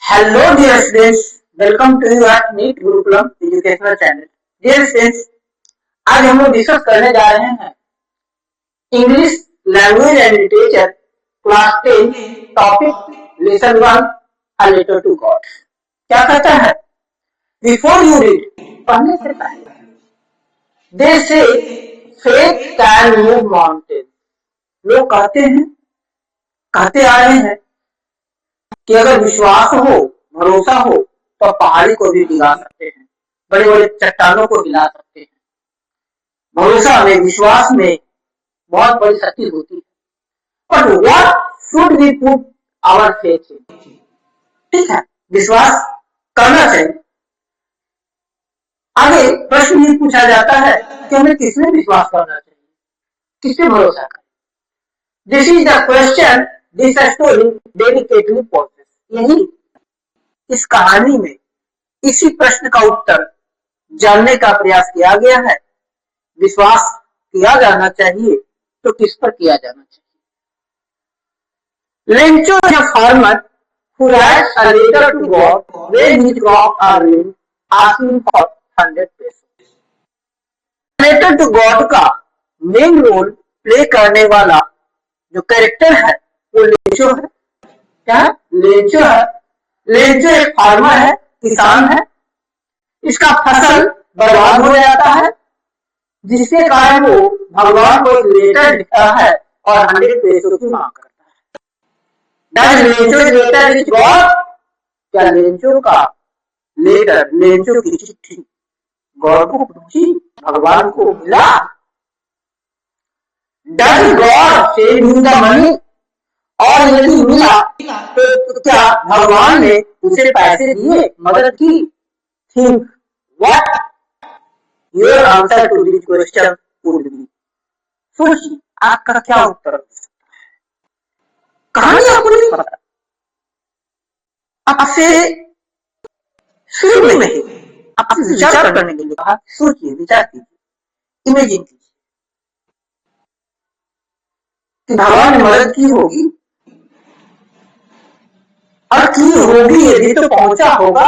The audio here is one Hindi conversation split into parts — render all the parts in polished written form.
Hello dear students, welcome to you at NEET Gurukulam Educational Channel. Dear students, आज हम लोग डिस्कस करने जा रहे हैं English language and literature class 10 topic lesson 1 a letter to god. क्या कहता है? बिफोर यू रीड, पढ़ने से पहले दे से फेथ कैन मूव माउंटेन। लोग कहते आ रहे हैं कि अगर विश्वास हो, भरोसा हो तो पहाड़ी को भी हिला सकते हैं, बड़े बड़े चट्टानों को हिला सकते हैं। भरोसा में, विश्वास में बहुत बड़ी शक्ति होती है। पर what should we put our faith in? ठीक है, विश्वास करना चाहिए। आगे प्रश्न ये पूछा जाता है कि हमें किसमें विश्वास करना चाहिए, किसपे भरोसा करें। This is the question this story dedicatedly poses. यही इस कहानी में इसी प्रश्न का उत्तर जानने का प्रयास किया गया है। विश्वास किया जाना चाहिए तो किस पर किया जाना चाहिए। Lencho is a farmer who writes a letter to God when his crops are ruined, asking for 100 pesos. Letter to god का मेन रोल प्ले करने वाला जो कैरेक्टर है वो लेंचो है। क्या है? लेंचो है। लेंचो एक फार्मर है, किसान है। इसका फसल बर्बाद हो जाता है, जिसके कारण वो भगवान को एक लेटर लिखता है और 100 पैसों की मांग करता है। Does Lencho letter reach God? क्या लेंचो का लेटर, लेंचो की चिट्ठी गॉड को पहुंची, भगवान को मिला? Does God send him the money? और यदि मिला तो क्या भगवान ने उसे पैसे दिए, मदद की? Think what your answer to this question would be. सोचिए आपका क्या उत्तर हो सकता है। कहानी आपको नहीं पता, आपसे शुरू में ही आपसे विचार करने के लिए कहा। सोचिए, विचार कीजिए, इमेजिन कीजिए कि भगवान ने मदद की होगी और की होगी, यदि तो पहुंचा होगा,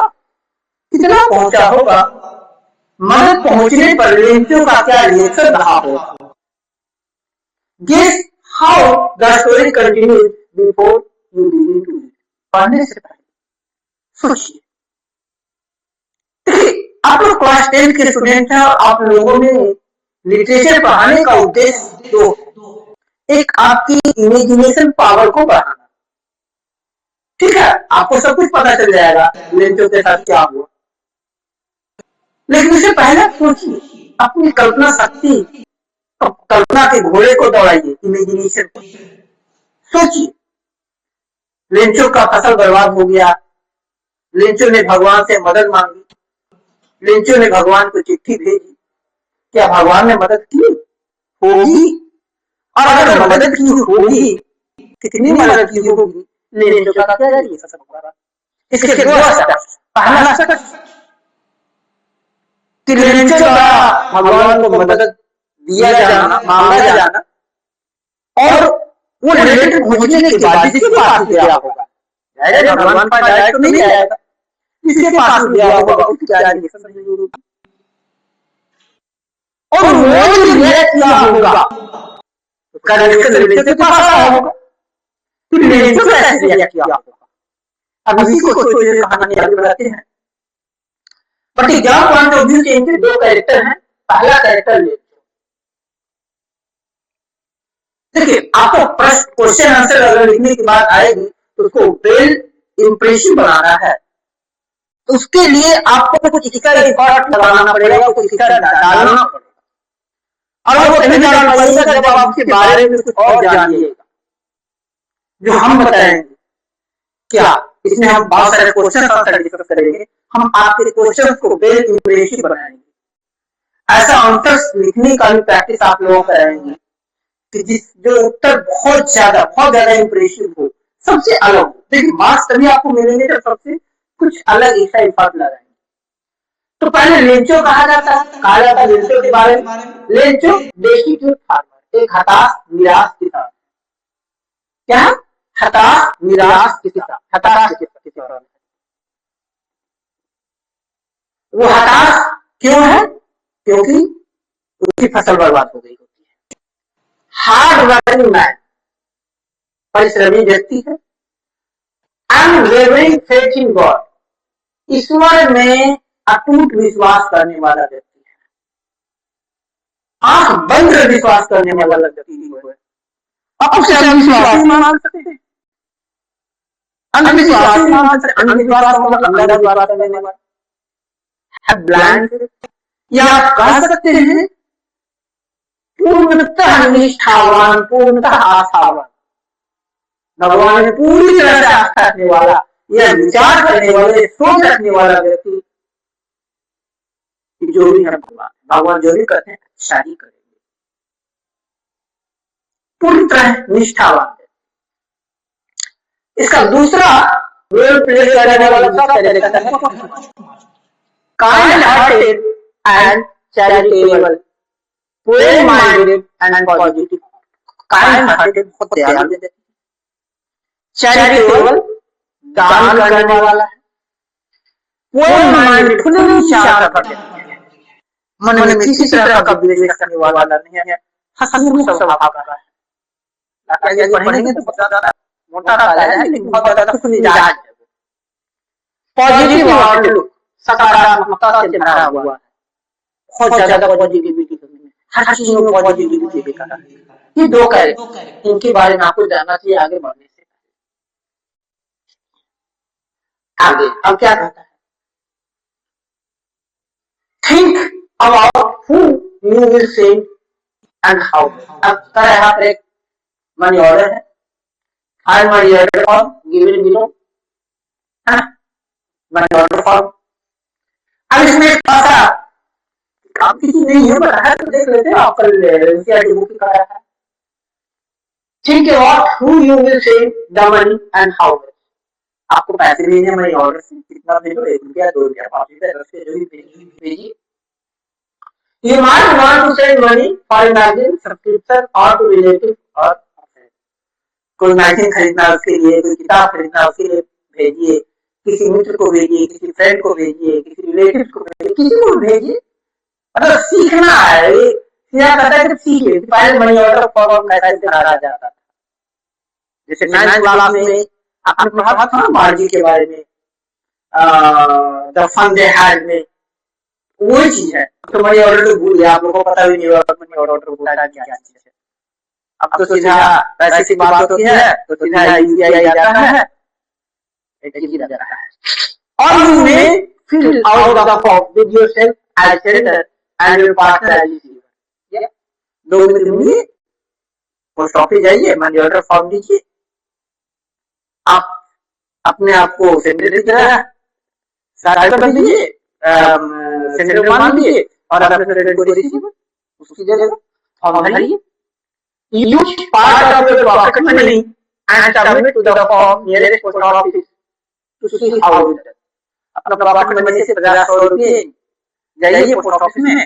कितना पहुंचा होगा? मदद पहुंचने पर लेंचो का क्या रिएक्शन रहा होगा? Guess how the story continues before you begin to read. पढ़ने से पहले सोचिए। आप लोग क्लास 10 के स्टूडेंट हैं और आप लोगों में लिटरेचर पढ़ाने का उद्देश्य दो है। एक आपकी इमेजिनेशन पावर को बढ़ाना। ठीक है, आपको सब कुछ पता चल जाएगा लेंचो के साथ क्या हुआ, लेकिन उससे पहले सोचिए, अपनी कल्पना शक्ति, कल्पना के घोड़े को दौड़ाइए, इमेजिनेशन को। सोचिए, लेंचो का फसल बर्बाद हो गया, लेंचो ने भगवान से मदद मांगी, लेंचो ने भगवान को चिट्ठी भेजी। क्या भगवान ने मदद की होगी? और अगर मदद की होगी, कितनी मदद की होगी? लेंचो का क्या रिएक्शन होगा? इसके दो स्टेप्स। पहला स्टेप कि लेंचो द्वारा भगवान को मदद दिया जाना, मांगा जाना, और वो लेटर पहुंचने के बाद जिसके पास गया होगा, भगवान पास डायरेक्ट तो नहीं आएगा, जिसके पास गया होगा उसकी क्या रिएक्शन होगी? और वो रिएक्ट किया होगा, उसका रिएक्शन लेंचो के पास आया होगा, फिर लेंचो कैसे रिएक्ट किया होगा? अब इसी को सोचिए, कहानी आगे बढ़ाते हैं। But exam point of view से इनके दो कैरेक्टर हैं। पहला कैरेक्टर लेंचो। देखिए, आपको प्रश्न क्वेश्चन आंसर अगर लिखने की बात आएगी तो उसको वेल इंप्रेसिव बनाना है, तो उसके लिए आपको कुछ इसका रिकॉर्ड लगाना पड़ेगा, कुछ इसका डालना पड़ेगा। और वो तभी जान पाइएगा जब आप उसके बारे में कुछ और जानिएगा, जो हम बताएंगे। क्या इसमें हम बहुत सारे क्वेश्चन आंसर डिस्कस करेंगे, हम आपके क्वेश्चन को वेल इंप्रेसिव बनाएंगे। ऐसा आंसर लिखने का भी प्रैक्टिस आप लोग कराएंगे कि जो उत्तर बहुत ज्यादा इंप्रेसिव हो, सबसे अलग हो। देखिए, मार्क्स तभी आपको मिलेंगे जब सबसे कुछ अलग ऐसा इफर्ट लगाएंगे। तो पहले लेंचो कहा जाता है लेंचो के बारे में। लेंचो डेस्टिट्यूट फार्मर, एक हताश निराश किसान। क्या? हताश निराश किसान, हताश किसान। वो हताश क्यों है? क्योंकि उसकी फसल बर्बाद हो गई होती है। हार्ड वर्किंग मैन, परिश्रमी व्यक्ति है। अनवेवरिंग फेथ इन गॉड, ईश्वर में अटूट विश्वास करने वाला व्यक्ति है। आंख बंद कर विश्वास करने वाला व्यक्ति है। अब उसे अंधविश्वासी मान सकते हैं, अंधविश्वासी मान सकते, अंधविश्वास मतलब अंधविश्वास करने वाला है, ब्लाइंड, या आप कह सकते हैं पूर्णतः निष्ठावान, पूर्णतः आस्थावान, भगवान में पूरी तरह से आस्था रखने वाला, यह विचार करने वाले, सोच रखने वाला व्यक्ति, जो भी है भगवान जो भी करते हैं अच्छा ही करेंगे, पूरी तरह निष्ठावान। इसका दूसरा रोल प्ले करने वाला kind hearted and charitable, Prem minded and positive. Kind hearted बहुत दयालु है, चैरिटेबल दान करने वाला है, प्रेम माइंडेड खुले विचार करते हैं, मन में किसी तरह का द्वेष रखने वाला नहीं है, हंसमुख स्वभाव का है। आगे पढ़ेंगे तो बहुत ज्यादा मोटा रहता है लेकिन बहुत ज्यादा खुश मिजाज है। पॉजिटिव आउटलुक, सकारात्मकता से भरा हुआ है, बहुत ज्यादा पॉजिटिविटी, हर चीज में पॉजिटिविटी दिखा रहा है। ये दो कैरेक्टर, इनके बारे में आपको जानना चाहिए आगे बढ़ने से। आगे अब क्या कहता है? Think about who you will send and how. अब कर यहाँ पर एक मनी ऑर्डर है, file money order form given below, है मनी ऑर्डर फॉर्म। अब इसमें थोड़ा आप किसी नहीं है पता है तो देख लेते हैं, आप कल एनसीईआरटी बुक का है। Think about who you will send the money and how. आपको पैसे भेजने मनी ऑर्डर से कितना भेजो, 1 रुपया 2 रुपया 5 रुपया 10 रुपया जो भी भेजिए। You might want to send money for a magazine subscription or to relative or कोई मैगजीन खरीदना उसके लिए, कोई किताब खरीदना उसके लिए भेजिए, किसी मित्र को भेजिए, किसी फ्रेंड को भेजिए, किसी रिलेटिव को भेजिए, किसी को भेजिए। मतलब सीखना है, क्या कहता है कि सीखिए। पहले मनी ऑर्डर फॉर्म कैसे बनाया जाता था, जैसे 9th क्लास में आपने पढ़ा था मार्जी के बारे में, द फन दे हैड में, वही चीज है। तो मनी ऑर्डर तो भूल गया, आप लोगों को पता भी नहीं होगा मनी ऑर्डर बोला क्या चीज है। अब तो सीधा पैसे की बात होती है तो सीधा यूपीआई जाता है, और you may fill out the form with yourself as sender and your partner as receiver. 2 minute मिलिए, पोस्ट ऑफिस जाइए, मनी ऑर्डर फॉर्म दीजिए, आप अपने आप को सेंडर की तरह साइड कर दीजिए, सेंडर मान लीजिए, और अपने फ्रेंड को रिसीवर उसकी जगह फॉर्म भरिए। Use part of your pocket money and submit to the form nearest post office to see how it is. अपना पॉकेट मनी से 50-100 रुपये जाइए पोस्ट ऑफिस में,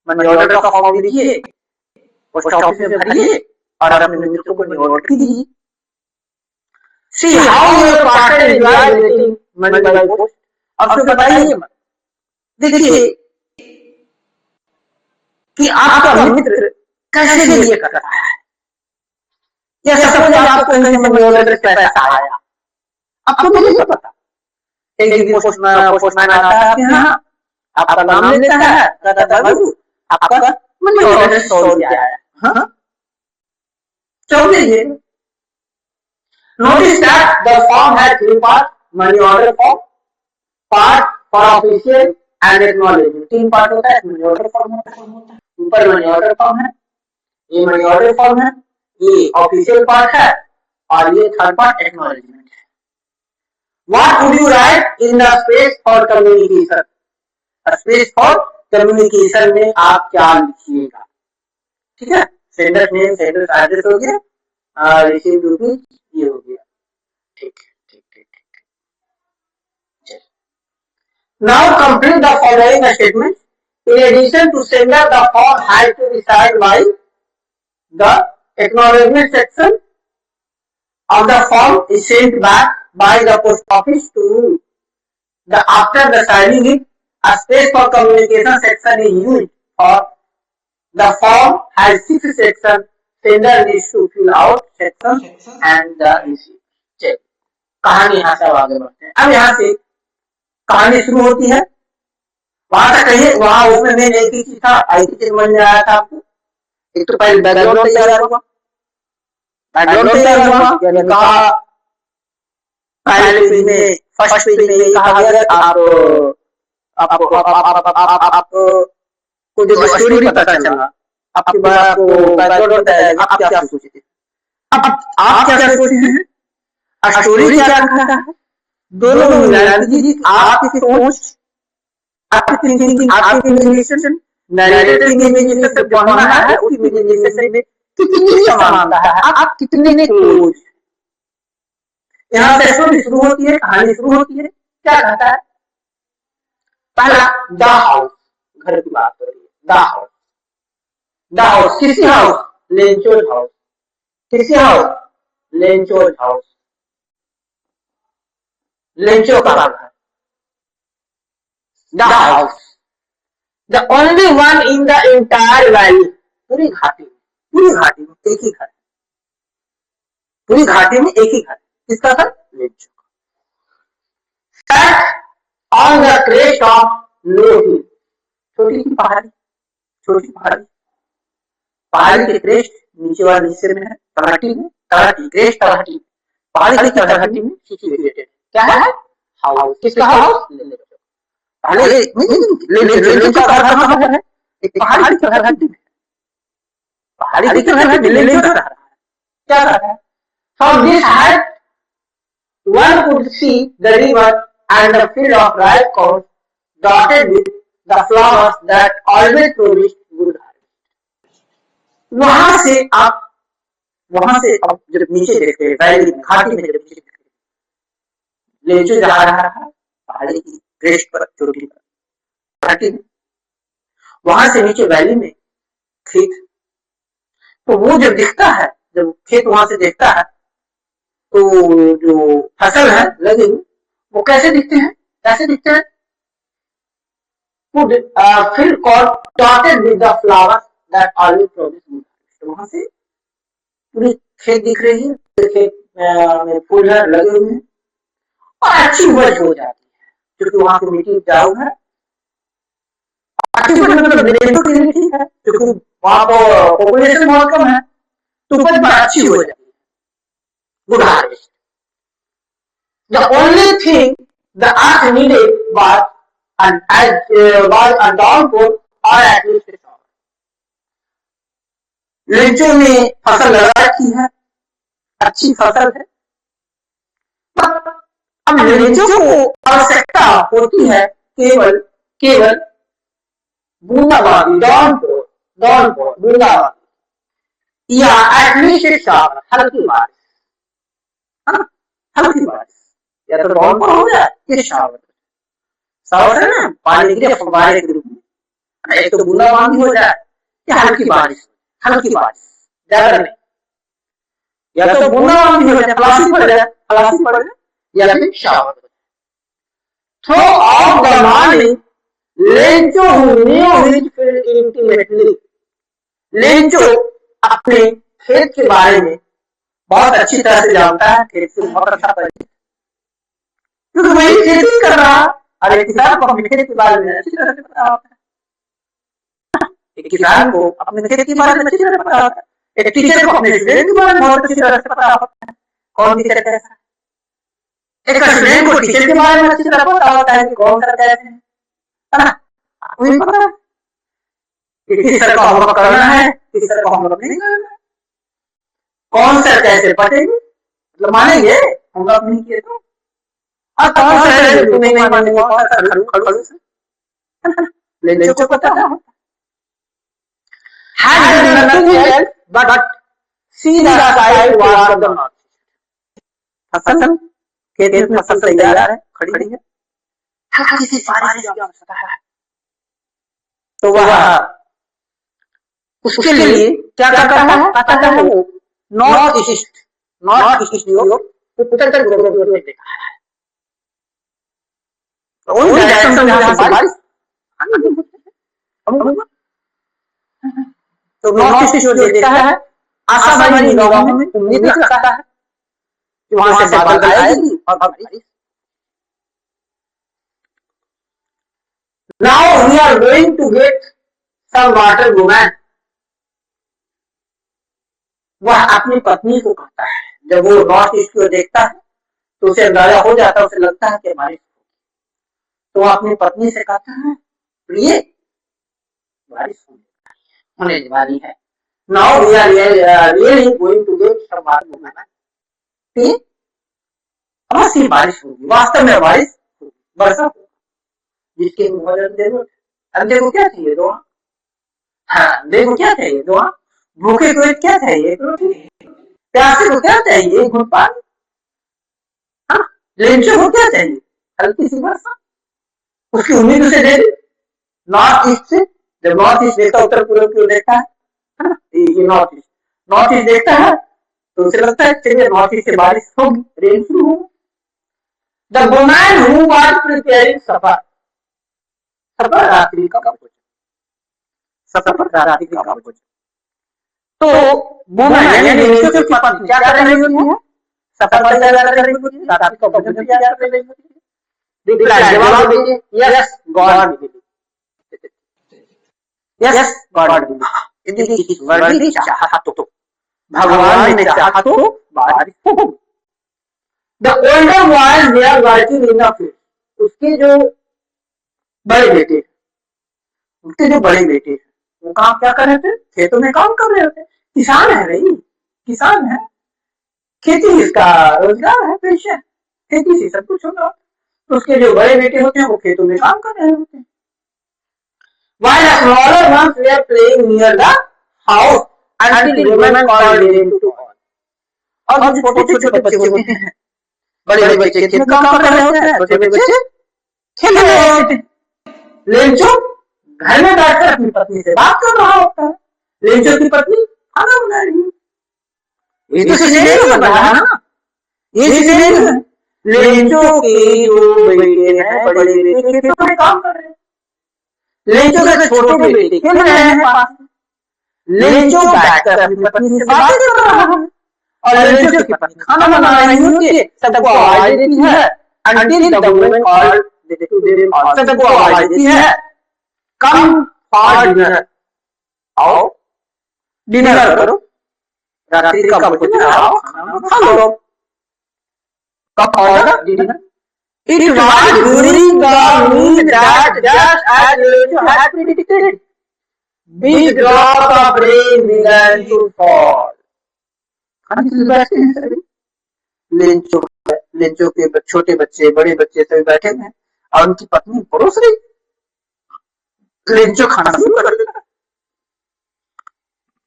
मनी ऑर्डर का फॉर्म दीजिए, पोस्ट ऑफिस में भरिए और अपने मित्रों को मनी ऑर्डर कीजिए। See how your partner enjoy getting money by post। अब तो बताइए, देखिए कि आपका मित्र कैसे ये कर रहा है। या सपोज आपको कहीं से मनी ऑर्डर से पैसा आया, आपको नहीं पता, एक दिन पोस्टमैन आता है आपके यहाँ, आपका नाम लेता है, कहता है बाबू आपका मनी ऑर्डर 100 रुपया आया, हाँ चल दीजिए। Notice that the form has 3 part, money order form, part for official and acknowledgement. 3 part होता है, मनी ऑर्डर फॉर्म होता है, ऊपर मनी ऑर्डर फॉर्म है, ये मनी ऑर्डर फॉर्म है, ये ऑफिशियल पार्ट है, और ये थर्ड पार्ट एक्नॉलेजमेंट है। What would you right in the space for communication. Space for communication में आप क्या लिखिएगा, ठीक है। सेंडर नेम, सेंडर एड्रेस हो गया, रिसीव्ड रुपीज ये हो गया, ठीक ठीक ठीक ठीक। Now complete the following statement. In addition to sender the form has to be signed by the acknowledgement section of the form is sent back by the post office to the after the signing it A space for communication section is used for the form has 6 sections. Sender needs to fill out sections and the receipt. चलिए कहानी यहाँ से आगे बढ़ते हैं। अब यहाँ से कहानी शुरू होती है। वहां तक कहिए, वहां उसमें मैं एक ही चीज था, आईटी चेक बन आया था आपको। एक तो पहले बैकग्राउंड तैयार हुआ, यानी कहा पहले पेज में, फर्स्ट पेज में ये कहा गया आपको जो स्टोरी पता चला, आपके बाद आपको बैकग्राउंड बताया, आप क्या सोचते थे? अब आप क्या सोचते हैं? स्टोरी क्या कहता है? दोनों मिलाकर आपकी सोच, आपकी थिंकिंग, आपकी इमेजिनेशन, नैरेटिव इमेजिनेशन से पढ़ना है, उस इमेजिनेशन में कितनी समानता है, आप कितने क्लोज। यहाँ से स्टोरी शुरू होती है, कहानी शुरू होती है। क्या कहता है? पहला द हाउस, घर की बात हो रही है। द हाउस, द हाउस, किसी हाउस? Lencho's house. किसी हाउस? Lencho's house. लेंचो का घर। The house, the only one in the entire valley, पूरी घाटी में, पूरी घाटी में एक ही घर, पूरी घाटी में एक ही घर। किसका घर? Lencho. On the crest of low hill, छोटी सी पहाड़ी, छोटी पहाड़ी, पहाड़ी के क्रेस्ट नीचे वाले हिस्से में है, तलहटी में, तलहटी, क्रेस्ट तलहटी, पहाड़ी की तलहटी में सिचुएटेड। क्या है? हाउस। किसका हाउस? पहले लेंचो का घर कहाँ है? एक पहाड़ी की तलहटी में, पहाड़ी की तलहटी में लेंचो रह रहा है। क्या कर रहा है? From this height one could see the river and the field of rice corn dotted with the flowers that always promised good harvest. वहां से अब जब नीचे देखते हैं, वैली में, घाटी में जब नीचे देखते हैं, लेंचो जा रहा है पहाड़ी की क्रेस्ट पर, चोटी पर, घाटी में। वहां से नीचे वैली में खेत, तो वो जब दिखता है, जब खेत वहां से देखता है, तो जो फसल है लगी हुई, वो कैसे दिखते हैं? कैसे दिखते हैं? field called dotted with the flowers that always promise good harvest. तो वहां से पूरी खेत दिख रही है, खेत में फूल है लगे हुए हैं और अच्छी उपज हो जाती है, क्योंकि वहां की मिट्टी उपजाऊ है। अच्छी उपज मतलब लेंचो के लिए ठीक है, क्योंकि वहां पर पॉपुलेशन बहुत कम है, तो उपज अच्छी हो जाती है, good harvest. The only thing the earth needed was a downpour or at least a shower. Lencho में फसल लगा रखी है, अच्छी फसल है, अब लेंचो को आवश्यकता होती है केवल बूंदाबांदी, डाउनपोर, बूंदाबांदी या एटलीस्ट शावर, हल्की बारिश, हल्की बारिश, या तो डाउनपोर हो जाए या शावर। शावर है ना, पानी गिरे फव्वारे के रूप में, एक तो बूंदाबांदी हो जाए या हल्की बारिश, ज्यादा नहीं, या तो बूंदाबांदी हो जाए, खलासी पड़ जाए, या फिर shower. Throw off the morning Lencho knew his field intimately, Lencho अपने खेत के बारे में बहुत अच्छी तरह से जानता है, खेत से बहुत अच्छा परिचित, क्योंकि वही खेती कर रहा है और एक किसान को अपने खेत के बारे में अच्छी तरह से पता होता है। एक किसान को अपने खेत के बारे में अच्छी तरह से पता होता है, एक टीचर को अपने स्टूडेंट के बारे में बहुत अच्छी तरह से पता होता है, कौन टीचर कैसा है। एक स्टूडेंट को टीचर के बारे में अच्छी तरह पता होता है कि कौन सर कैसे है ना, आपको भी पता है कि किस सर का होमवर्क करना है, किस सर का होमवर्क नहीं करना है, कौन सर कैसे पढ़ेंगे, मतलब मानेंगे होमवर्क नहीं किए तो, और कौन सर जो नहीं मानेंगे, कौन सर खड़ूस है, लेंचो को पता है। Had done nothing else but see the sky towards the north. फसल, खेत में फसल तैयार है, खड़ी है, हल्की सी बारिश की आवश्यकता है, तो वह उसके लिए क्या करता है? कहता है वो नॉर्थ ईस्ट की ओर, उत्तर ध्रुव की ओर देखा है, उन डायरेक्शन में जहां से बारिश तो नॉर्थ ईस्ट जो देखता है आशावादी निगाहों में उम्मीद रखता है कि वहां से बादल आएगी और बारिश। Now we are going to get some water woman. वह अपनी पत्नी को कहता है, जब वो नॉर्थ ईस्ट को देखता है तो उसे अंदाजा हो जाता है, उसे लगता है कि बारिश, तो वह अपनी पत्नी से कहता है, प्रिय बारिश होने वाली है। Now we are really going to get some water woman. अवश्य बारिश होगी, वास्तव में बारिश होगी, वर्षा होगी, जिसके भोजन जरूरत। अब देखो क्या चाहिए दुआ, हाँ देखो क्या चाहिए दुआ, भूखे को क्या चाहिए, प्यासे को क्या चाहिए, घुट पानी, हाँ लेंचो को क्या चाहिए, हल्की सी वर्षा। उसकी उम्मीद उसे दे दी नॉर्थ ईस्ट से। जब नॉर्थ ईस्ट देखता है, उत्तर पूर्व की ओर देखता है, ये नॉर्थ ईस्ट देखता है तो उसे लगता है चलिए नॉर्थ ईस्ट से बारिश होगी, रेन शुरू होगी। The woman who was preparing supper, सफर रात्रि का भोजन, सफर रात्रि का भोजन। तो वुमन यानी लेंचो की पत्नी क्या कर रही होती है, सफर पर तैयार कर रही होती है, रात्रि का भोजन तैयार कर रही होती है। रिप्लाई जवाब दीजिए, yes God will, yes God will, यदि ईश्वर ने चाहा तो, भगवान ने चाहा तो बारिश होगी। The older boys they are working in the field. उसके जो बड़े बेटे, वो काम क्या कर रहे थे, खेतों में काम कर रहे होते। किसान है भाई, किसान है, खेती इसका रोजगार है, पेशा, खेती से सब कुछ होगा। तो उसके जो बड़े बेटे होते हैं वो खेतों में काम कर रहे होते हैं। While the smaller ones were playing near the house until women called them to call. और जो छोटे बच्चे होते हैं, बड़े बच्चे खेत में काम कर रहे होते हैं, छोटे बच्चे खेल रहे होते हैं। लेंचो घर में बैठकर अपनी पत्नी से बात कर रहा होता है, लेंचो की पत्नी खाना बना रही है। ये तो सिनेरियो बन रहा है ना, ये सिनेरियो है। लेंचो के जो बेटे हैं, बड़े बेटे खेतों में काम कर रहे हैं, लेंचो के छोटे बेटे खेल रहे हैं पास में। लेंचो बैठकर अपनी पत्नी से बात कर रहा है और लेंचो की पत्नी खाना बना रही होती है, सबको आवाज देती है। Until the woman called to them all, सबको आवाज देती है, come for dinner, आओ डिनर करो, रात्रि का भोजन आओ खाना खा लो। कब होगा dinner? It was during the meal that just as Lecho had predicted, big drops of rain began to fall. बैठे हैं सभी, लेंचो के छोटे बच्चे, बड़े बच्चे सभी बैठे हैं और उनकी पत्नी परोस रही। लेंचो खाना शुरू कर देता,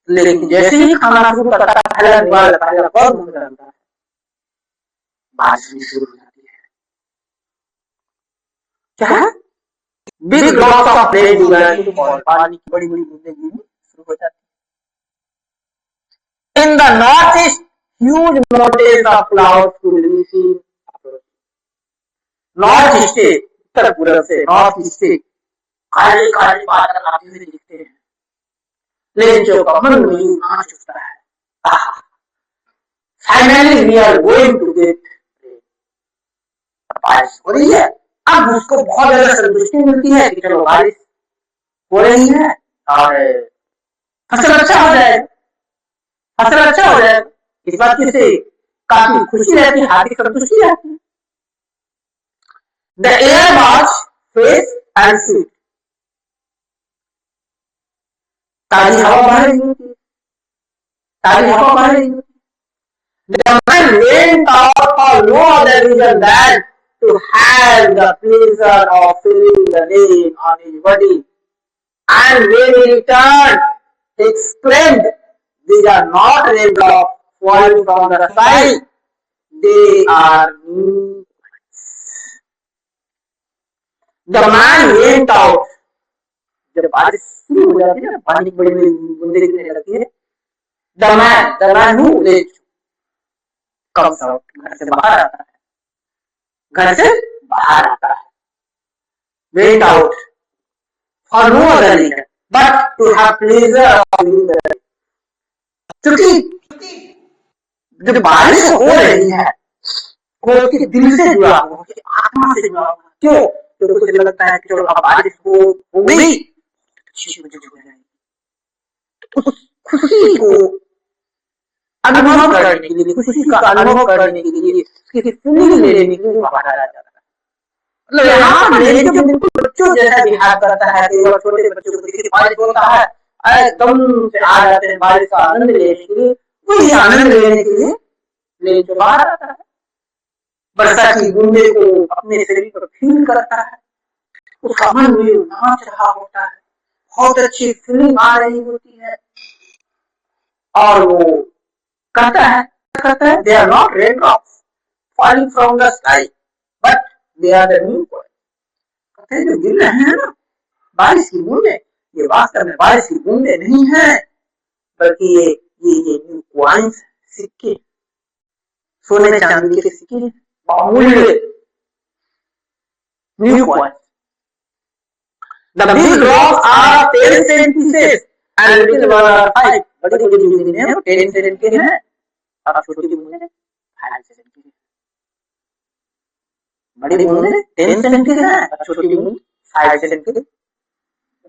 लेकिन जैसे ही खाना शुरू करता है, बहुत मजा आता है, बारिश भी शुरू हो जाती है। क्या? Big drops of rain began to fall, पानी की बड़ी बड़ी बूंदें गिरनी शुरू हो जाती है। In the north east huge mountains of clouds could be seen. North east से, उत्तर पूर्व से, नॉर्थ ईस्ट से काले काले बादल आते हुए दिखते हैं। लेंचो का मन में नाच उठता है, finally we are going to get, बारिश हो रही है। अब उसको बहुत ज्यादा संतुष्टि मिलती है कि चलो बारिश हो रही है और फसल अच्छा हो जाएगा, फसल अच्छा हो जाएगा। इस बात की से काफी खुशी रहती है, हार्दिक संतुष्टि रहती है। The air was fresh and sweet, ताजी हवा बह रही होती, ताजी हवा बह रही होती। The man went out for no other reason than to have the pleasure of feeling the rain on his body, and when he returned, he exclaimed, "These are not raindrops falling from the sky, they are new." The man went out. जब बारिश शुरू हो जाती है ना, पानी की बड़ी बड़ी बूंदें गिरने लगती है, the man who comes out, घर से बाहर आता है, घर से बाहर आता है, went out, for no other reason but to have pleasure of living the life. क्योंकि जब बारिश हो रही है वो उसके दिल से जुड़ा हुआ, उसकी आत्मा से जुड़ा हुआ। क्यों? क्योंकि उसे लगता है कि चलो अब बारिश हो गई, खुशी मुझे हो जाएगी। उस खुशी को अनुभव करने के लिए, खुशी का अनुभव करने के लिए, उसकी फीलिंग लेने के लिए बाहर आ जाता है। मतलब यहाँ पर लेने जो बिल्कुल बच्चों जैसा बिहार करता है, छोटे बच्चों को देखिए बारिश होता है एकदम से आ जाते हैं बारिश का आनंद लेने के लिए, वही आनंद लेने के लिए लेन जो बाहर आता है, वर्षा की बूंदे को अपने शरीर पर फील करता है, उसका मन भी नाच रहा होता है, बहुत अच्छी फीलिंग आ रही होती है, और वो कहता है they are not rain drops falling from the sky but they are the new coin. कहते हैं जो गिर रहे हैं ना बारिश की बूंदे, ये वास्तव में बारिश की बूंदे नहीं है, बल्कि ये न्यू कॉइन्स, सिक्के, सोने चांदी के सिक्के, बहुमूल्य new coins. The big rocks are 10 cent pieces and little ones are 5. बड़ी बड़ी बूंदें हैं वो 10 सेंट के हैं और छोटी बूंदें 5 सेंट की हैं। बड़ी बूंदें 10 सेंट के हैं और छोटी बूंद 5 सेंट के।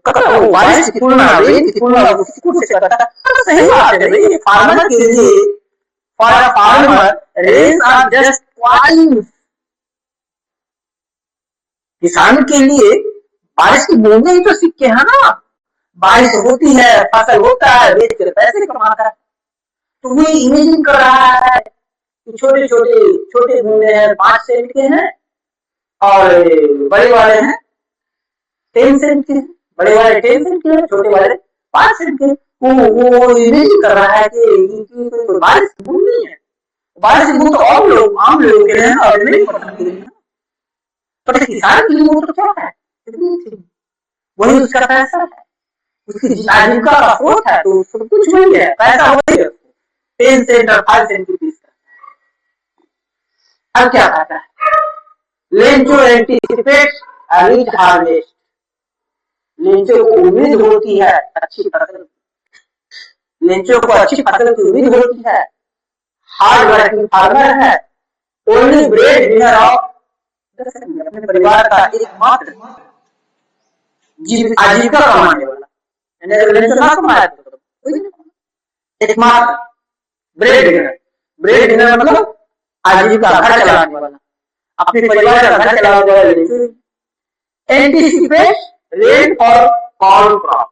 वो बारिश की तुलना रेन की तुलना वो सिक्कों से करता है। सही बात है भाई, फार्मर के लिए, for a farmer rain are just coins. किसान के लिए बारिश की बूंदें ही तो सिक्के हैं ना। बारिश होती है, फसल होता है, बेच कर पैसे कमाता है। तो वो इमेजिन कर रहा है कि छोटे बूंदे हैं 5 सेंट के हैं और बड़े वाले हैं 10 सेंट के, बड़े वाले 10 सेंट के, छोटे वाले 5 सेंट के। वो इमेजिन कर रहा है कि बारिश की बूंद नहीं है, बारिश की बूंद तो आम लोगों के हैं और नहीं पता के लिए, पर किसान के लिए वो तो क्या है, वही उसका पैसा है, उसकी आजीविका का स्रोत है, तो सब कुछ वही है, पैसा वही है, 10 सेंट और 5 सेंट की फीस का। अब क्या कहता है, Lencho anticipates a rich harvest. Lencho को उम्मीद होती है अच्छी फसल, लेंचो को अच्छी फसल की उम्मीद होती है, हार्ड वर्किंग फार्मर है, ओनली ब्रेड विनर ऑफ अपने परिवार का एकमात्र आजीविका कमाने वाला, एकमात्र ब्रेड विनर मतलब आजीविका, घर चलाने वाला, अपने परिवार का घर चलाने वाला। Anticipate rain for corn crop.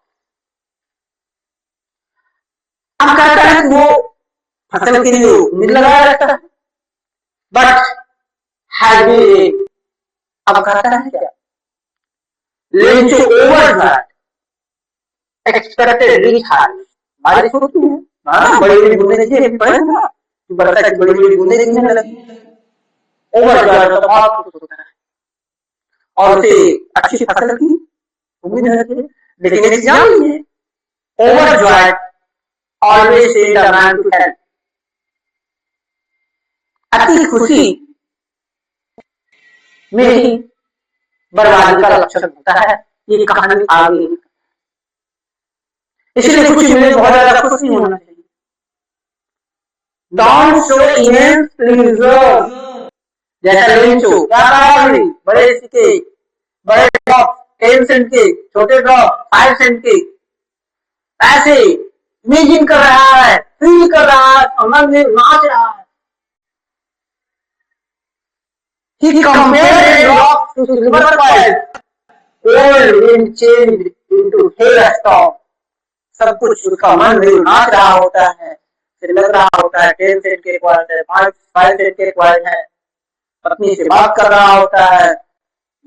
अब कहता है कि वो फसल के लिए उम्मीद लगाया रहता है, बट हैज बीन रेन। अब कहता है क्या, Lencho over that expected rich harvest. बारिश होती है, हाँ बड़ी बड़ी बूंदें गिरती है, बरसात की बड़ी बड़ी बूंदें गिरने लगी, ओवर दैट तो बहुत कुछ होता है और उसे अच्छी फसल की उम्मीद रहती है। लेकिन एक जान लीजिए, overjoyed always send a man to help. अति खुशी में ही बर्बादी का लक्षण होता है, ये कहानी आगे। इसलिए खुशी में बहुत ज्यादा खुश नहीं होना चाहिए। डोंट शो इमेंस प्लीजर, जैसा लेंचो क्या कहा, बड़े सिक्के, बड़े ड्रॉप 10 सेंट के, छोटे ड्रॉप 5 सेंट के, ऐसे इमेजिन कर रहा है, फील कर रहा है, मन में नाच रहा है। He compared rocks to silver coins, old wind changed into hailstorm. सब कुछ उसका मन में नाच रहा होता है, फिर लग रहा होता है 10 सेंट के कॉइन है, 5 सेंट के कॉइन है, पत्नी से बात कर रहा होता है,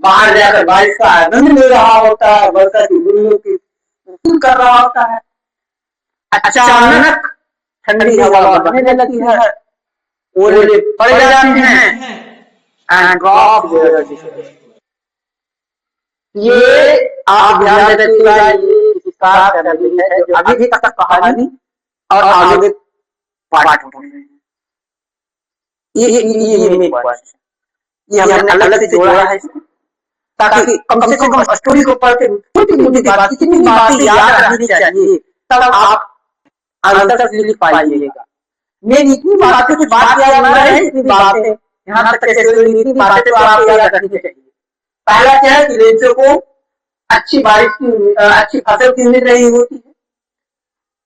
बाहर जाकर बारिश का आनंद ले रहा होता है, वर्षा की बूंदों की फील कर रहा होता है। अचानक ठंडी हवा बहने लगती है, ओले पड़ जाते हैं and drop their decision. ये आप ध्यान रखिएगा, ये किताब है जो अभी भी तक कहानी और आगे पाठ हो रहे हैं। ये मेन पॉइंट, ये हमने अलग से जोड़ा है, ताकि कम से कम स्टोरी को पढ़ के छोटी मोटी बात, इतनी बातें याद रखनी चाहिए, तब आप आंसर लिख पाइएगा। मैं इतनी बातें, कुछ बात याद ना रहे, इतनी बातें यहाँ तक कैसे हुई, इतनी बातें तो आपको याद रखनी चाहिए। पहला क्या है कि लेंचों को अच्छी बारिश की, अच्छी फसल की उम्मीद नहीं होती है।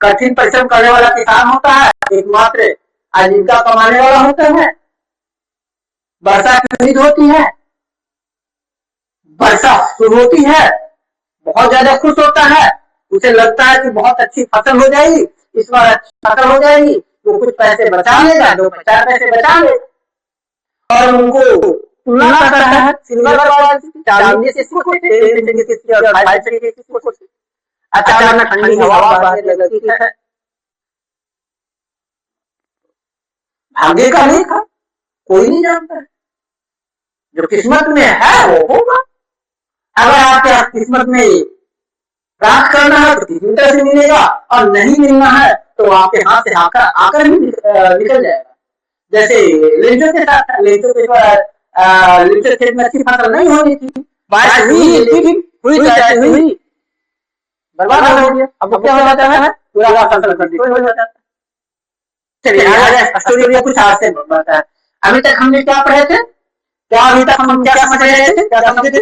कठिन परिश्रम करने वाला किसान होता है, एकमात्र आजीविका कमाने वाला होता है। वर्षा की उम्मीद होती है, वर्षा शुरू होती है, बहुत ज्यादा खुश होता है, उसे लगता है कि बहुत अच्छी फसल हो जाएगी, इस बार अच्छी फसल हो जाएगी, वो कुछ पैसे बचा लेगा, 2-4 पैसे बचा लेगा और उनको तुलना करता है सिल्वर चांदी से, अचानक ठंडी हवा बहने लगती है। भाग्य का लेख कोई नहीं जानता, जो किस्मत में है वो होगा। अगर आपके किस्मत में प्राप्त करना है तो किसी तरह से मिलेगा, और नहीं मिलना है तो आपके हाथ से आकर ही निकल जाएगा। जैसे लेंचो के साथ, लेंचो खेत में अच्छी फसल नहीं होनी थी, बारिश हुई लेकिन हुई बर्बाद हो गया। अब क्या हो जाता है, पूरा फसल हो जाता है। चलिए आगे स्टोरी कुछ आज से बताता है। अभी तक हमने क्या पढ़े थे, अभी तक हम क्या समझ रहे थे, क्या समझे थे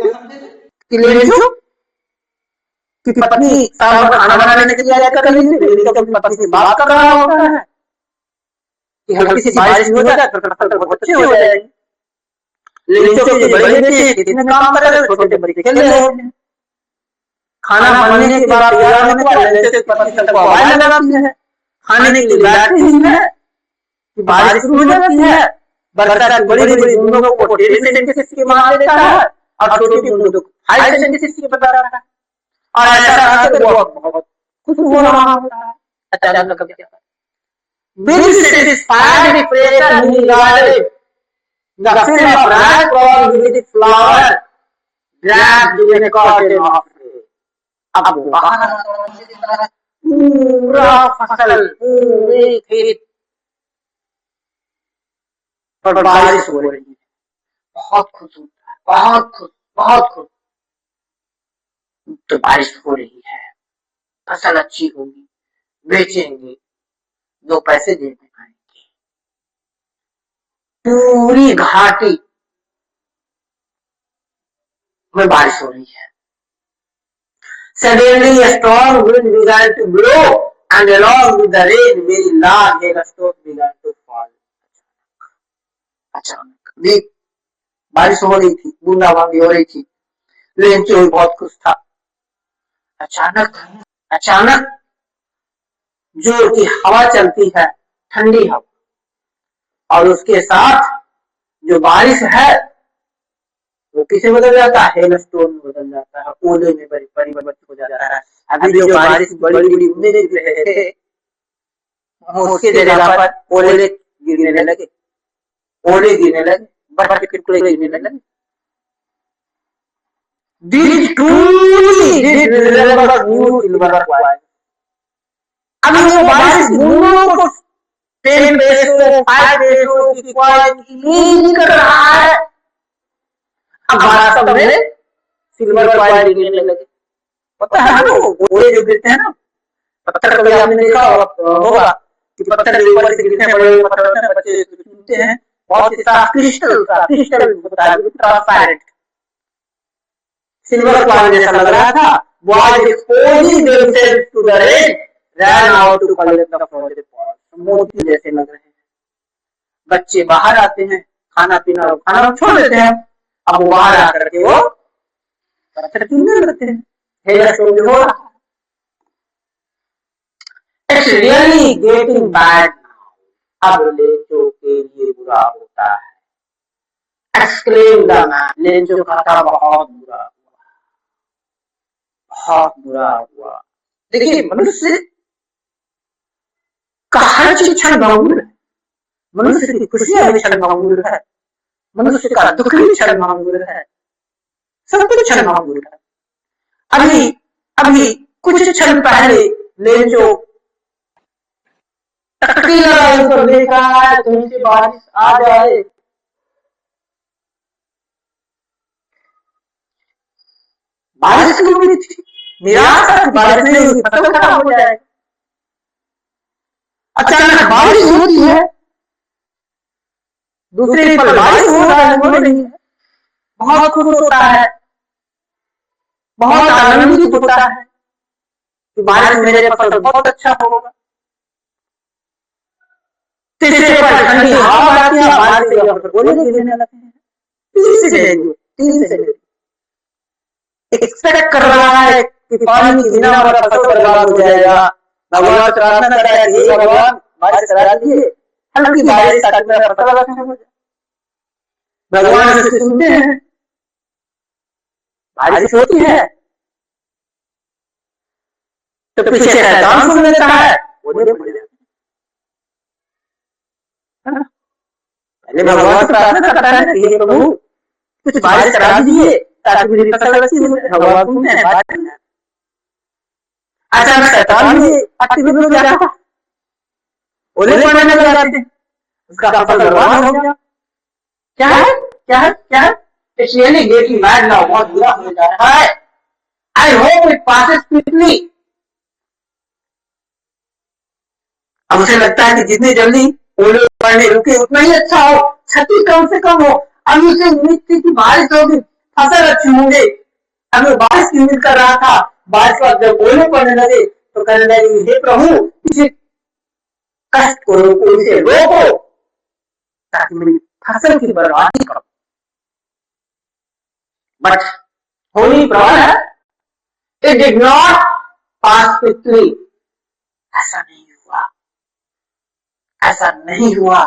कि लेंचो की पत्नी शाम को खाना बनाने के लिए आया कर रही थी, लेंचो अपनी पत्नी से बात कर रहा होता है कि हल्की सी बारिश हो जाए तो फसल बहुत अच्छी हो जाएगी। लेंचो के बड़े बेटे कितने काम कर रहे हैं, छोटे बच्चे खेल रहे हैं। खाना बनने के बाद तैयार होने के बाद लेंचो की पत्नी सबको आवाज लगाती है, खाने के लिए बैठती ही है कि बारिश शुरू हो जाती है। वर्षा की बड़ी बड़ी बूंदों को 10 सेंटीमीटर के मार देता है और छोटी बूंदों को 5 सेंटीमीटर के बता रहा है, और ऐसा करके वो बहुत खुश हो रहा होता है। अचानक कभी क्या Bill satisfied the pressure he regarded the film of rat crawled with the flower wrapped in a cotton of hay. अब पूरा फसल, पूरे खेत पर बारिश हो रही है, बहुत खुश होता है, बहुत खुश, बहुत खुश। तो बारिश हो रही है, फसल अच्छी होगी, बेचेंगे, 2 पैसे दे पाएंगे। पूरी घाटी में बारिश हो रही है। Suddenly a strong wind began to blow and along with the rain very large hailstones began to fall. अचानक बारिश हो रही थी, बूंदाबांदी हो रही थी, लेंचो बहुत खुश था। अचानक जोर की हवा चलती है, ठंडी हवा, और उसके साथ जो बारिश है वो किसे बदल जाता है, हेलस्टोन में बदल जाता है, ओले में परिवर्तित हो जाता है। अभी जो बारिश बड़ी बड़ी बूंदे गिर रहे थे, उसके जगह पर ओले गिरने लगे, बर्फ के टुकड़े गिरने लगे। This truly did resemble a new silver coin. अभी वो बारिश बूंदों को 10 पैसों 5 पैसों की कॉइन इमेज कर रहा है। अब वास्तव में सिल्वर कॉइन गिरने लगे। पता है ना, ओले जो गिरते हैं ना, पत्थर कभी आपने देखा होगा कि पत्थर ऊपर से गिरते हैं, बड़े पत्थर होते हैं, बच्चे छूते हैं, बहुत ही साफ क्रिस्टल होता है, ट्रांसपेरेंट। सिल्वर कॉइन जैसा लग रहा था। Was exposing themselves to the rain, ran out to collect the flooded pots. मोती जैसे लग रहे हैं। बच्चे बाहर आते हैं, खाना छोड़ देते हैं, अब वो बाहर आकर के वो पत्थर चुनने लगते हैं। हेलस्टोन जो हो रहा है, It's really getting bad now. अब लेंचो के लिए बुरा होता है। Exclaimed the man. लेंचो कहता बहुत बुरा हुआ। देखिए, मनुष्य का हर चीज क्षणभंगुर है। मनुष्य की खुशियां भी क्षणभंगुर है, मनुष्य का दुख भी क्षणभंगुर है, सब कुछ क्षणभंगुर है। अभी कुछ क्षण पहले लेंचो टकरी लगाई पर देखा है कहीं से बारिश आ जाए। बारिश की उम्मीद थी, निराश था कि बारिश नहीं हुई, फसल खराब हो जाएगा। अचानक बारिश होती है, दूसरे पल बारिश हो रही है, बहुत खुश होता है, बहुत आनंदित होता है कि बारिश मेरे फसल बहुत अच्छा होगा। तीसरे पल ठंडी हवा आती है, बारिश से ओले गिरने लगते हैं। तीन से एक्सपेक्ट कर रहा है कि पानी के बिना हमारा फसल बर्बाद हो जाएगा। भगवान से प्रार्थना कर रहा है कि भगवान बारिश करा दीजिए, हल्की बारिश ताकि मेरा फसल अच्छा हो जाए। भगवान से सुनते हैं, बारिश होती है तो पीछे शैतान सुन लेता है, ओले पड़ जाते हैं। पहले भगवान से प्रार्थना करता है कि हे प्रभु कुछ बारिश करा दीजिए ताकि मेरी फसल अच्छी हो जाए। भगवान सुनते हैं, बारिश अचानक शैतान भी एक्टिवेट हो जाता, ओले पड़ने लग जाते हैं, उसका फसल बर्बाद हो गया। क्या है क्या है क्या है? It's really getting bad now, बहुत बुरा हो जा रहा है। I hope it passes quickly। अब उसे लगता है कि जितनी जल्दी ओले पड़ने रुके उतना ही अच्छा हो, क्षति कम से कम हो। अब उसे उम्मीद थी कि बारिश होगी, फसल अच्छी होंगे। अब वो बारिश की उम्मीद कर रहा था, बारिश का जब ओले पड़ने लगे तो कहने लगे हे प्रभु इसे कष्ट को रोको, इसे रोको ताकि मेरी फसल की बर्बादी करो। But Holi problem, it did not pass quickly. ऐसा नहीं हुआ, ऐसा नहीं हुआ।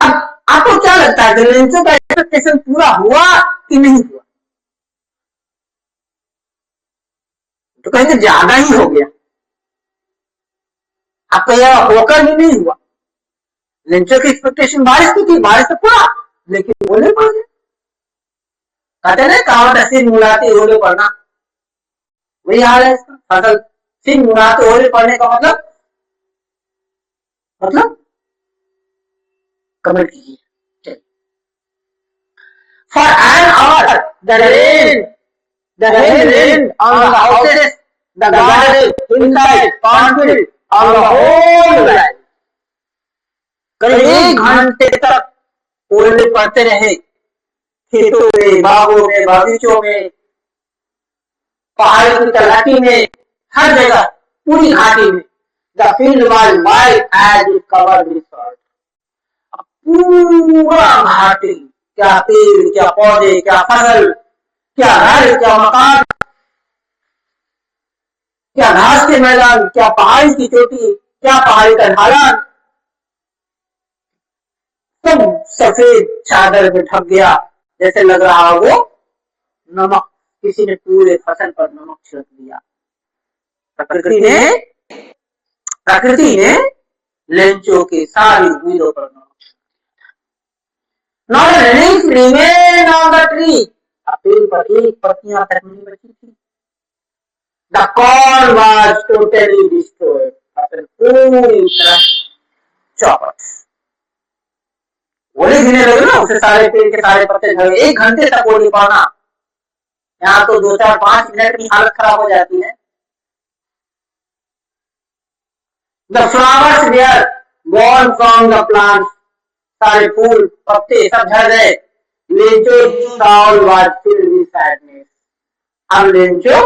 अब आपको क्या लगता है लेंसों का एक्सपेक्टेशन पूरा हुआ कि नहीं हुआ? तो कहेंगे ज्यादा ही हो गया। आपका यह होकर भी नहीं हुआ। लेंसों की एक्सपेक्टेशन बारिश की थी, बारिश तो पूरा, लेकिन ओले पड़ गए। कहते ना कहावत है सिर मुड़ाते ओले पड़ना, वही हाल है इसका। फसल सिर मुड़ाते ओले पड़ने का मतलब कमेंट कीजिए। For an hour the rain rained on the houses, the garden, hillside, cornfield, on the whole land। करीब 1 घंटे तक ओले पड़ते रहे, खेतों में, बागों में, बगीचों में, पहाड़ी की तलहटी में, हर जगह, पूरी घाटी में। The field was white as it covered with salt। पूरा घाटी, क्या पेड़, क्या पौधे, क्या फसल, क्या घर, क्या मकान, क्या घास के मैदान, क्या पहाड़ी की चोटी, क्या पहाड़ी का ढालान, सब सफेद चादर में ढक गया, जैसे लग रहा वो नमक, किसी ने पूरे फसल पर नमक छिड़क दिया। प्रकृति ने लेंचों की सारी उम्मीदों पर नमक। Not a leaf remained on the tree। पेड़ पर एक पत्तियां तक नहीं बची थी। The corn was totally destroyed। पूरी तरह चौपट। ओले गिरने लगे ना, उसे सारे पेड़ के सारे पत्ते झड़ गए। 1 घंटे तक ओले पड़ना, यहाँ तो 2, 4, 5 मिनट की हालत खराब हो जाती है। The flowers were gone from the plants। सारे फूल पत्ते सब झड़ गए। Lencho soul was filled with sadness। अब लेंचो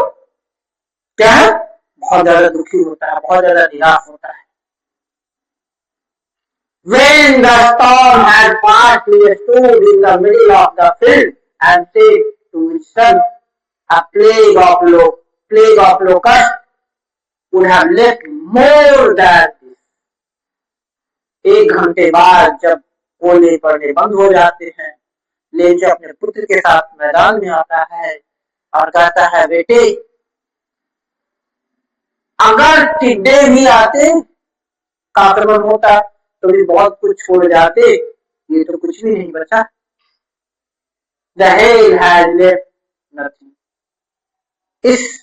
क्या है, बहुत ज्यादा दुखी होता है, बहुत ज्यादा निराश होता है। When the storm had passed, he stood in the middle of the field and said to his son, a plague of locusts would have left more than this। 1 घंटे बाद जब ओले पड़ने बंद हो जाते हैं, लेंचो अपने पुत्र के साथ मैदान में आता है और कहता है बेटे अगर टिड्डे भी आते, आक्रमण होता तो भी बहुत कुछ छोड़ जाते, ये तो कुछ भी नहीं बचा। The hail has left nothing। इस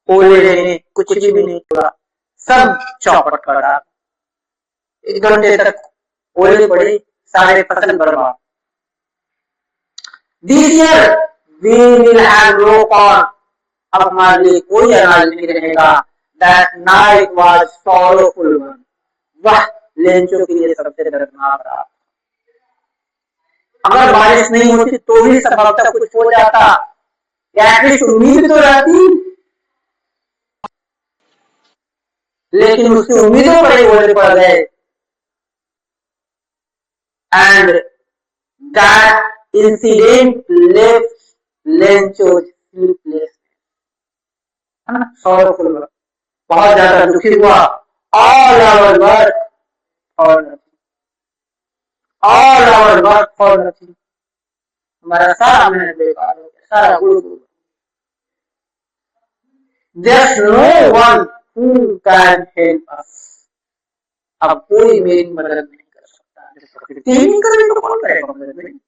ओले ने कुछ भी नहीं छोड़ा, सब चौपट कर डाला। 1 घंटे तक ओले पड़े, सारे फसल बर्बाद। This year we will have no corn। अब हमारे लिए कोई अनाज नहीं रहेगा। That night was sorrowful one. वह लेंचों के लिए सबसे दर्दनाक रात। अगर बारिश नहीं होती तो भी संभवतः कुछ हो जाता, एटलीस्ट उम्मीद तो रहती, लेकिन उसकी उम्मीदों पर ही ओले पड़ गए। And that incident left Lencho sleepless, है ना, सॉरफुल, बहुत ज्यादा दुखी हुआ। All our work for nothing, all our work for nothing, हमारा सारा मेहनत बेकार हो गया, सारा गुड़ गुड़। There's no one who can help us. अब कोई मेरी मदद नहीं कर सकता। प्रकृति नहीं करेगी तो कौन करेगा मदद?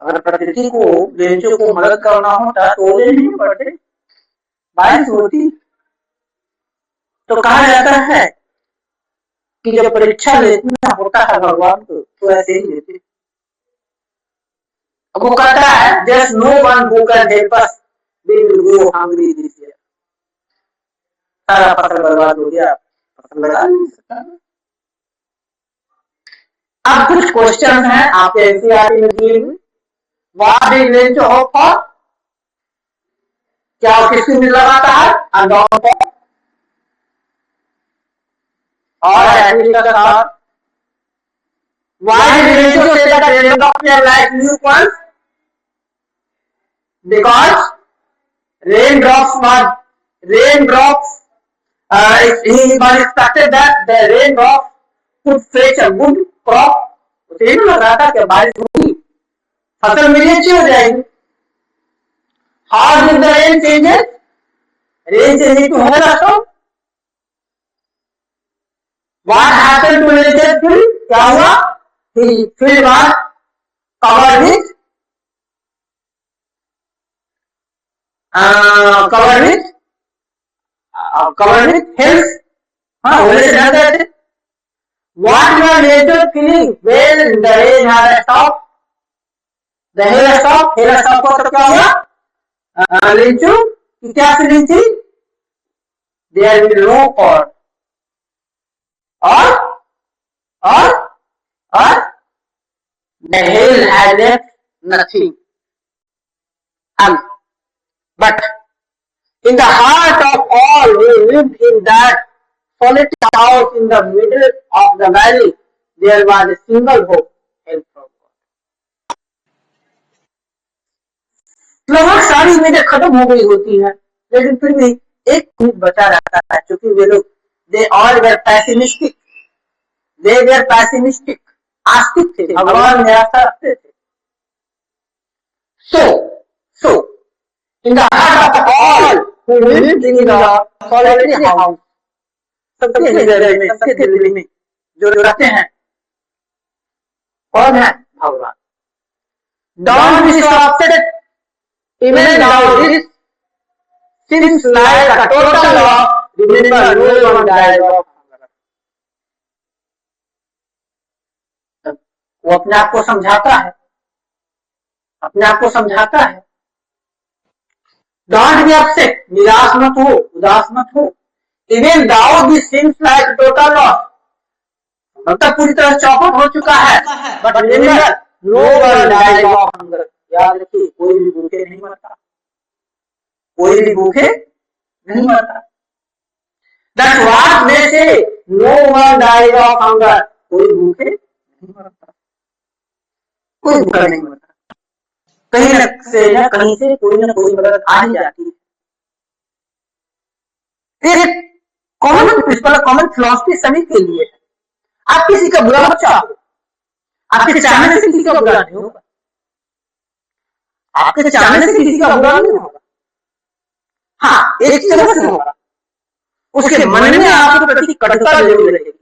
अगर प्रकृति को, लेंचों को मदद करना होता तो ओले नहीं पड़ते, बारिश होती। तो कहा जाता है कि जब परीक्षा लेना होता है भगवान को तो ऐसे ही लेते। अब वो कहता है there's no one who can help us, we will go hungry this year. सारा फसल बर्बाद हो गया, फसल लगा नहीं सकता। अब कुछ क्वेश्चन हैं आपके एनसीईआरटी में दिए हुए। What is Lencho hope for? क्या किसकी उम्मीद लगाता है? अनडाउन फॉर और administrator. Why did Lencho say that raindrops are like new ones? Because raindrops, he was expected that the raindrops could fetch a good crop. उसे नहीं लग रहा था कि बारिश होगी, फसल मेरी अच्छी हो जाएगी। How did the rain changes? Rain changing to weather also. What happened to Lencho's field? क्या हुआ? His field was covered with hills. हाँ, ओले से ढक गए थे। What was Lencho feeling when the rain had stopped? The hail stopped. Hail stop का तो क्या हुआ? लेंचो की क्या फीलिंग थी? There will be no cord. और the hail had left nothing. But in the heart of all who lived in that solitary house in the middle of the valley, there was a single hope, help from God. लगभग सारी उम्मीदें खत्म हो गई होती हैं, लेकिन फिर भी एक उम्मीद बचा रहता है, क्योंकि वे लोग they all were pessimistic. They were pessimistic. आस्तिक थे, भगवान में आस्था रखते थे। So in the heart of all who lived in the solitary house, सबके हृदय में, सबके दिल में जो रहते हैं, कौन है? भगवान। Don't be so upset, even though this seems like a total loss. Remember, no one died of hunger. वो अपने आप को समझाता है, अपने आप को समझाता है। Don't be upset, निराश मत हो, उदास मत हो। Even though this seems like total loss, मतलब पूरी तरह चौपट हो चुका है, but remember, no one died of hunger. याद रखिए, कोई भी भूखे नहीं मरता, कोई भी भूखे नहीं मरता। That's what they say, no one died of hunger. कोई भूखे नहीं मरता, कोई भूखा नहीं मरता। कहीं न कहीं से कोई न कोई मदद आ ही जाती है। एक कॉमन प्रिंसिपल, कॉमन फिलॉसफी सभी के लिए है। आप किसी का बुरा मत चाहो, आपके चाहने से किसी का बुरा नहीं होगा, आपके चाहने से किसी का बुरा नहीं होगा। हाँ, एक चीज अवश्य होगा, उसके मन में आपके प्रति कटुता जरूर रहेगी।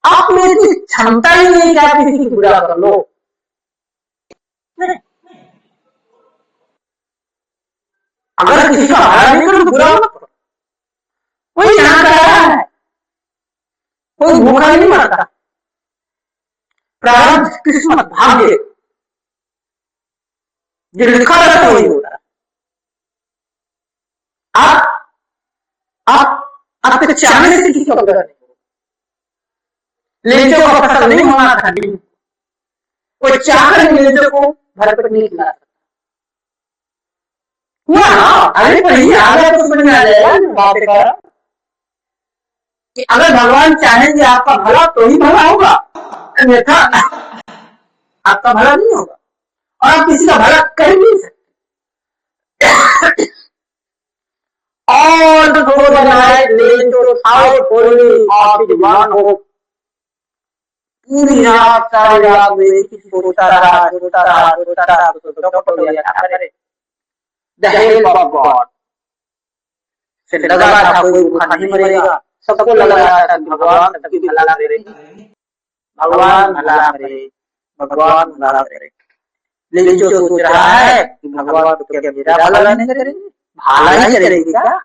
आप में इतनी क्षमता ही नहीं कि आप किसी की बुरा कर लो। अगर किसी का भला नहीं करो तो बुरा मत करो। कोई यहाँ कर रहा है, कोई भूखा नहीं मरता। प्रारब्ध, किस्मत, भाग्य जो लिखा रहता है वही होता है। आप आप आपके चाहने से किसी का बुरा नहीं, लेंचों का फसल नहीं होना था। कोई चाहकर भी लेंचों को भरपेट नहीं खिला सकता। हुआ ना, आगे पढ़िए, आगे तो समझ में आ जाएगा बातें कर कि अगर भगवान चाहेंगे आपका भला तो ही भला होगा, अन्यथा आपका भला नहीं होगा, और आप किसी का भला कर नहीं सकते। All through the night Lencho thought only of his one hope. पूरी रात सारी रात में एक ही सोचता रहा, सोचता रहा, सोचता रहा, तो चौपट हो गया, क्या करे? The help of God. फिर लगा था कोई भूखा नहीं मरेगा, सबको लग रहा था कि भगवान सबकी भला करेंगे, भगवान भला करे, भगवान भला करे। लेकिन जो सोच रहा है कि भगवान तो क्या मेरा भला नहीं करेंगे, भला ही करेंगे क्या?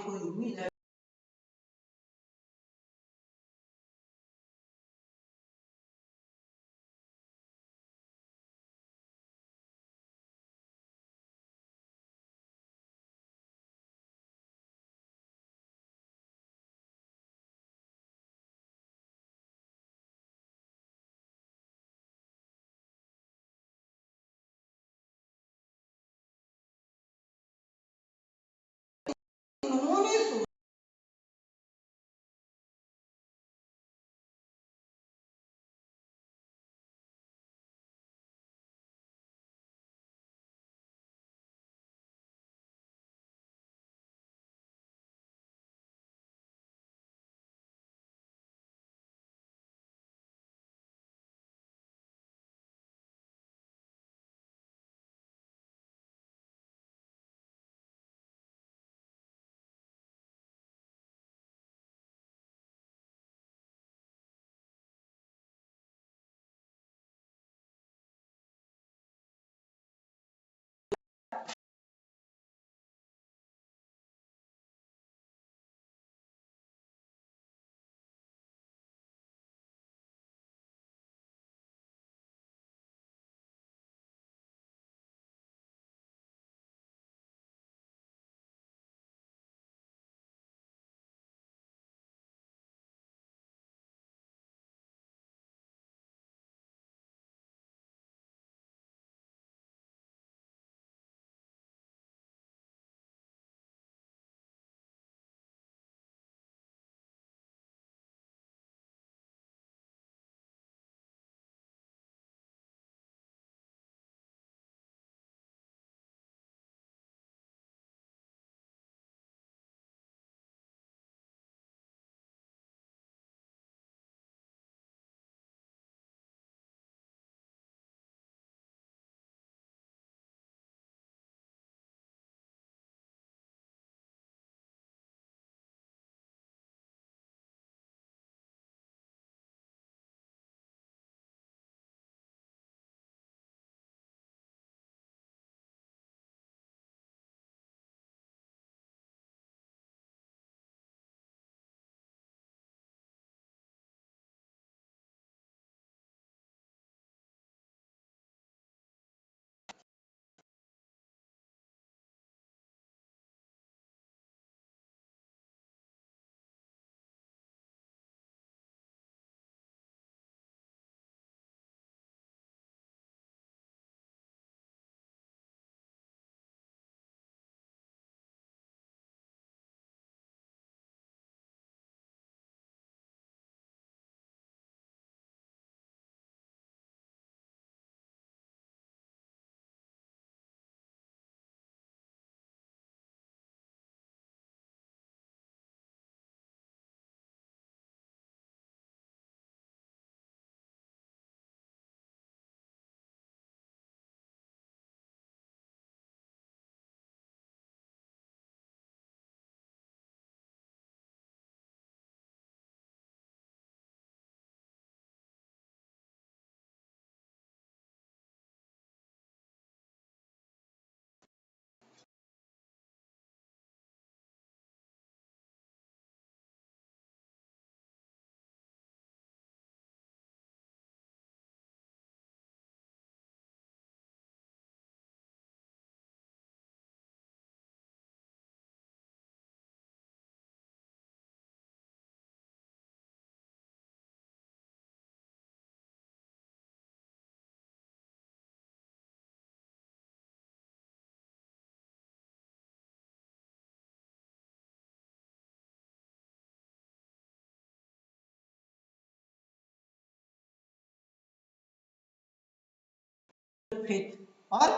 कोई उम्मीद है। उन्होंने faith or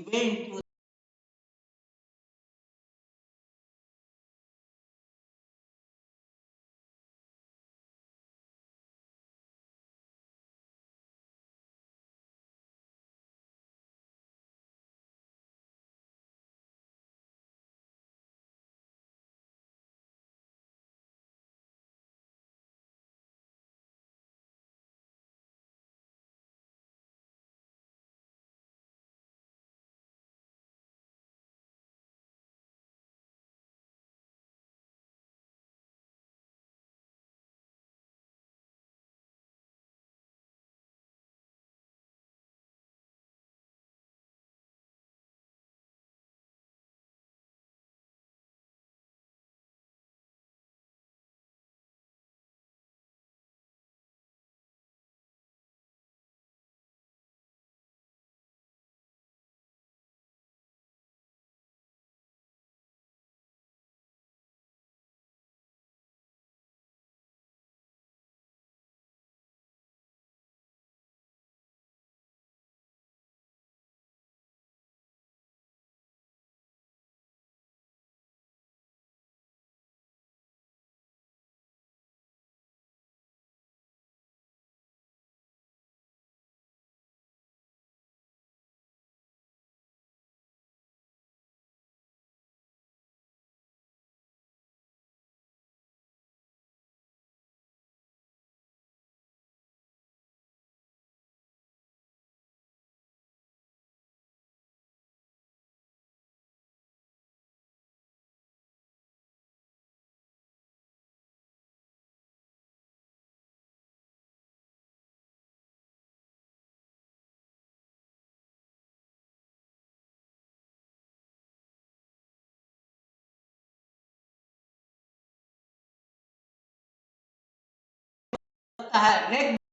went to है